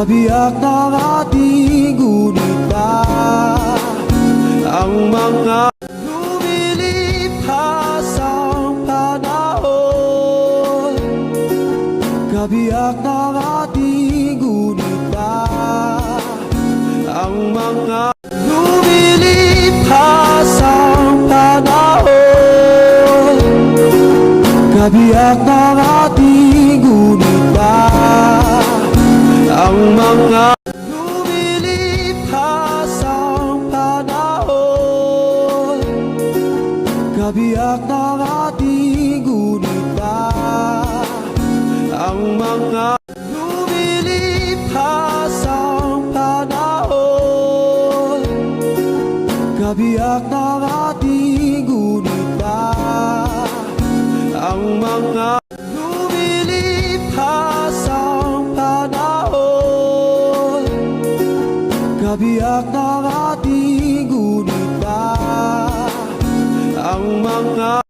Kabiyak ng ating gunita, ang mga lumilipas ang panahon. Kabiyak ng ating gunita, ang mga lumilipas ang panahon. Kabiyak ng ating gunita, ang mga lumilipas ang panahon. Kabiyak ng ating gunita, ang mga lumilipas ang panahon. Kabiyak ng ating gunita, ang mga lumilipas ang panahon. Kabiyak ng ating gunita, ang mga